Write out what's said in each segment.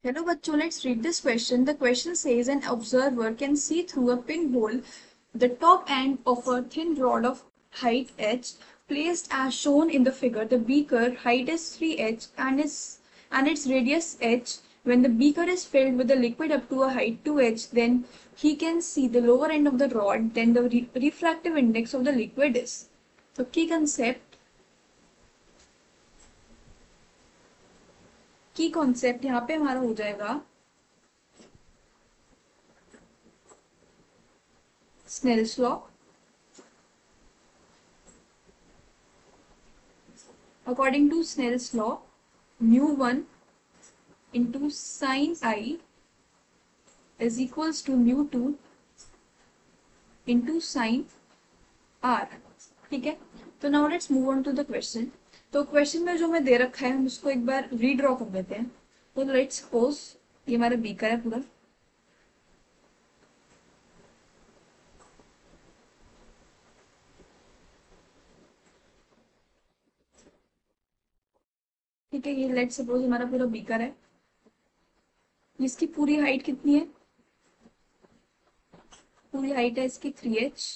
Hello, bachcho, let's read this question. The question says an observer can see through a pinhole the top end of a thin rod of height h placed as shown in the figure. The beaker height is 3h and its radius h. When the beaker is filled with the liquid up to a height 2h, then he can see the lower end of the rod. Then the refractive index of the liquid is. So key concept यहाँ पे हमारा हो जाएगा Snell's law. According to Snell's law, mu1 into sine I is equals to mu2 into sine R. ठीक है, तो now let's move on to the question. तो question में जो हमें दे रखा है हम उसको एक बार रीड्रॉ कर देते हैं. तो लेट्स सपोज ये हमारा बीकर है पूरा. ठीक है, ये लेट्स सपोज हमारा पूरा बीकर है. इसकी पूरी हाइट कितनी है? पूरी हाइट है इसकी 3h.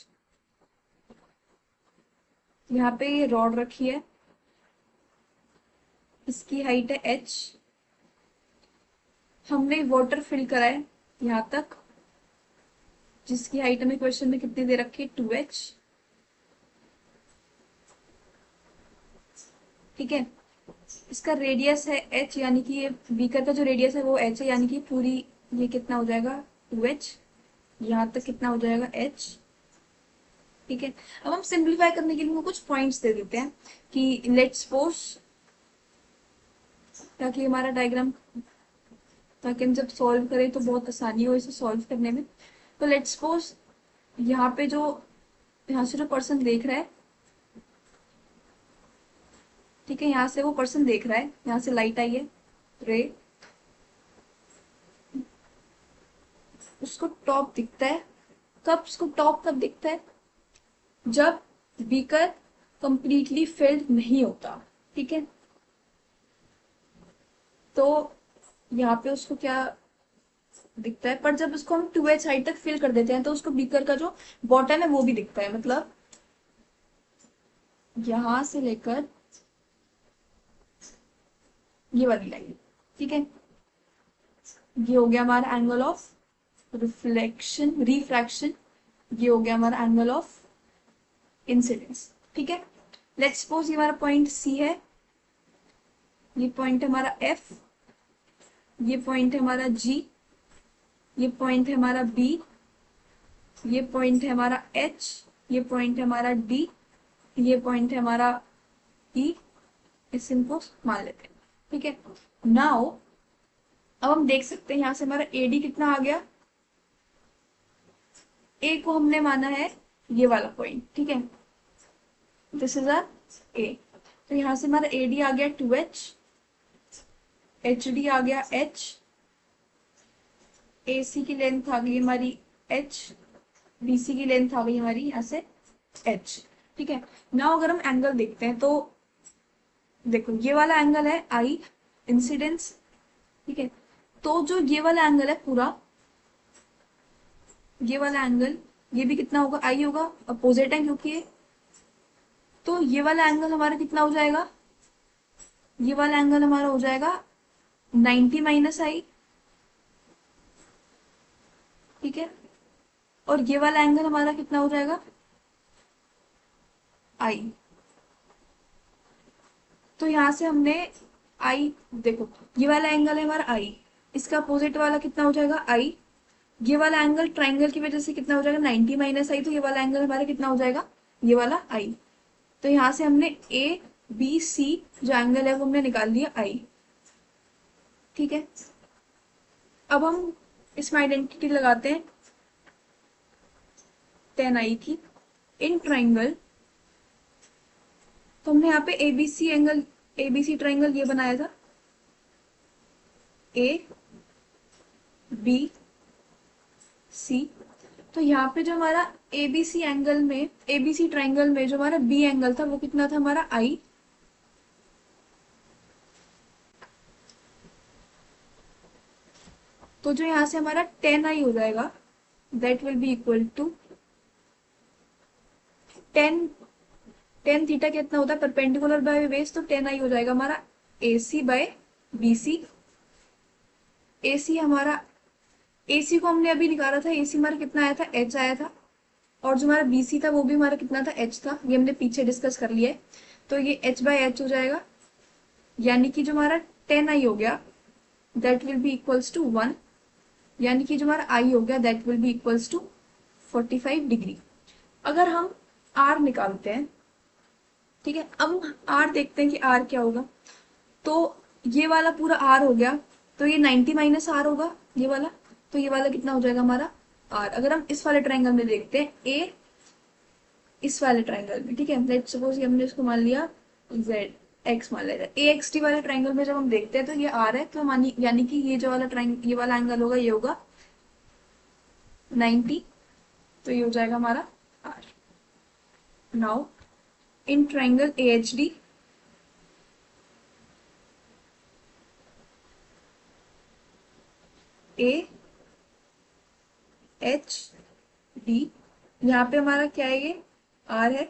यहाँ पे ये रॉड रखी है, इसकी हाइट है h. हमने वाटर फिल करा है यहाँ तक, जिसकी हाइट हमें क्वेश्चन में कितनी दे रखी है? 2h. ठीक है, इसका रेडियस है h, यानी कि ये बीकर का जो रेडियस है वो h है, यानी कि पूरी ये कितना हो जाएगा? 2h. यहाँ तक कितना हो जाएगा? h. ठीक है, अब हम सिंप्लीफाई करने के लिए कुछ पॉइंट्स दे देते हैं कि लेट्स सपोज, ताकि हमारा डायग्राम, ताकि हम जब सॉल्व करें तो बहुत आसानी हो इसे सॉल्व करने में. तो लेट्स सपोज यहाँ पे जो यहाँ से जो पर्सन देख रहा है, ठीक है, यहाँ से वो पर्सन देख रहा है, यहाँ से लाइट आई है, रे, उसको टॉप दिखता है. कब उसको टॉप कब दिखता है? जब बीकर कंप्लीटली फिल्ड नहीं होता. ठीक है, तो यहाँ पे उसको क्या दिखता है? पर जब उसको हम 2h हाइट तक फिल कर देते हैं तो उसको बीकर का जो बॉटम है वो भी दिखता है. मतलब यहां से लेकर ये वाली लाइन. ठीक है, ये हो गया हमारा एंगल ऑफ रिफ्रैक्शन. ये हो गया हमारा एंगल ऑफ इंसिडेंस. ठीक है, लेट्स सपोज ये हमारा पॉइंट सी है, ये पॉइंट है हमारा एफ, ये पॉइंट है हमारा जी, ये पॉइंट है हमारा बी, ये पॉइंट है हमारा एच, ये पॉइंट है हमारा डी, ये पॉइंट है हमारा ई. इस इनको मान लेते हैं. ठीक है, नाउ अब हम देख सकते हैं यहां से हमारा एडी कितना आ गया? ए को हमने माना है ये वाला पॉइंट. ठीक है, दिस इज आर ए. तो यहां से हमारा एडी आ गया 2h, एच डी आ गया h, ए सी की लेंथ आ गई हमारी h, बी सी की लेंथ आ गई हमारी यहाँ से h. ठीक है, नाउ अगर हम एंगल देखते हैं तो देखो ये वाला एंगल है आई इंसिडेंस. ठीक है, तो जो ये वाला एंगल है पूरा, ये वाला एंगल, ये भी कितना होगा? आई होगा, अपोजिट है क्योंकि ये. तो ये वाला एंगल हमारा कितना हो जाएगा? ये वाला एंगल हमारा हो जाएगा 90 माइनस आई. ठीक है, और ये वाला एंगल हमारा कितना हो जाएगा? आई. तो यहां से हमने आई, देखो ये वाला एंगल है हमारा आई, इसका अपोजिट वाला कितना हो जाएगा? आई. ये वाला एंगल ट्राइंगल की वजह से कितना हो जाएगा? 90 माइनस आई. तो ये वाला एंगल हमारा कितना हो जाएगा? ये वाला आई. तो यहां से हमने ए बी सी जो एंगल है वो हमने निकाल लिया आई. ठीक है, अब हम इसमें आइडेंटिटी लगाते हैं tan आई की इन ट्राइंगल. तो हमने यहाँ पे एबीसी एंगल, एबीसी ट्राइंगल ये बनाया था, ए बी सी. तो यहाँ पे जो हमारा एबीसी एंगल में, एबीसी ट्राइंगल में जो हमारा बी एंगल था वो कितना था? हमारा आई. तो जो यहाँ से हमारा 10i हो जाएगा that will be equal to 10 theta कितना होता है परपेंडिकुलर बाय बेस, तो 10i हो जाएगा हमारा AC बाय BC। AC हमारा, AC को हमने अभी निकाला था, AC हमारा कितना आया था, H आया था, और जो हमारा BC था वो भी हमारा कितना था, H था, ये हमने पीछे डिस्कस कर लिया है। तो ये H बाय H हो जाएगा, यानी कि जो हमारा 10i हो गया that will be equals to 1, यानी कि जो हमारा I हो गया that will be equals to 45 degree. अगर हम R निकालते हैं, ठीक है, अब हम R देखते हैं कि R क्या होगा। तो ये वाला पूरा R हो गया, तो ये 90 माइनस R होगा ये वाला, तो ये वाला कितना हो जाएगा हमारा R। अगर हम इस वाले ट्रायंगल में देखते हैं A, इस वाले ट्रायंगल में, ठीक है, लेट्स सपोज ये हमने इसको मान लिया Z X मान लिया, AXT वाले ट्रायंगल में जब हम देखते हैं तो ये R है, तो यानी कि ये जो वाला ट्रायंगल, ये वाला एंगल होगा, ये होगा 90, तो ये हो जाएगा हमारा R। Now in triangle AHD, AHD, यहाँ पे हमारा क्या है, ये R है,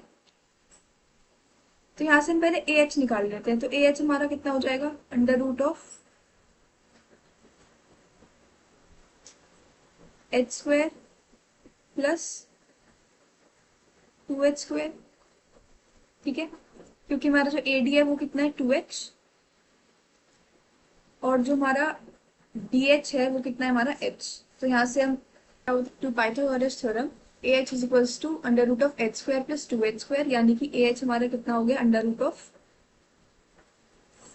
तो यहाँ से हम पहले AH निकाल लेते हैं। तो AH हमारा कितना हो जाएगा, under root of H square plus 2H square, ठीक है, क्योंकि हमारा जो AD है वो कितना है 2H, और जो हमारा DH है वो कितना है हमारा H। तो यहाँ से हम to Pythagoras theorem AH is equals to under root of H square plus 2H square, यानी कि AH हमारा कितना हो गया अंडर रूट ऑफ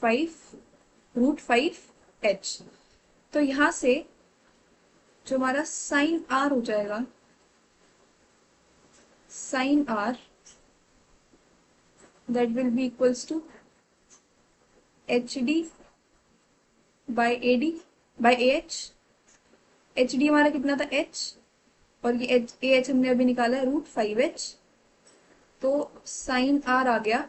5√5H। तो यहाँ से जो हमारा साइन R हो जाएगा, sine R that will be equals to HD by AD by AH। HD हमारा कितना था H, और ये AH हमने अभी निकाला है √5H, तो साइन R आ गया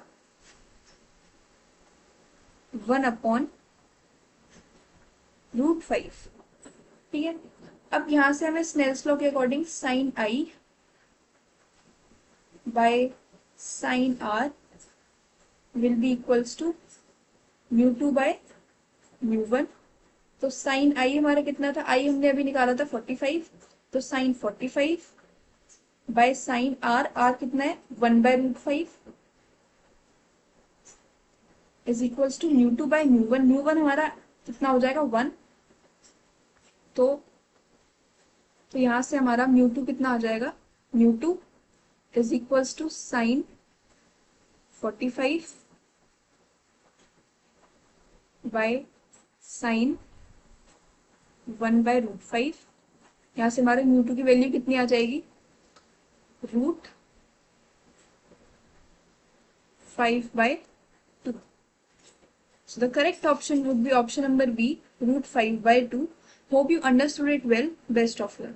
1/√5, ठीक है। अब यहां से हमें स्नेल्स लॉ के according sine I by sine R will be equals to μ2 by μ1। तो साइन I हमारा कितना था, I हमने अभी निकाला था 45, तो साइन 45 बाय साइन R कितना है 1/√5 इज इक्वल्स टू μ2 बाय μ1। μ1 हमारा कितना हो जाएगा 1, तो यहाँ से हमारा μ2 कितना आ जाएगा, μ2 is equals to sine 45 by sine 1/√5। यहाँ से हमारे μ2 की वैल्यू कितनी आ जाएगी, √5/2। So the correct option would be option number B, √5/2. Hope you understood it well. Best of luck.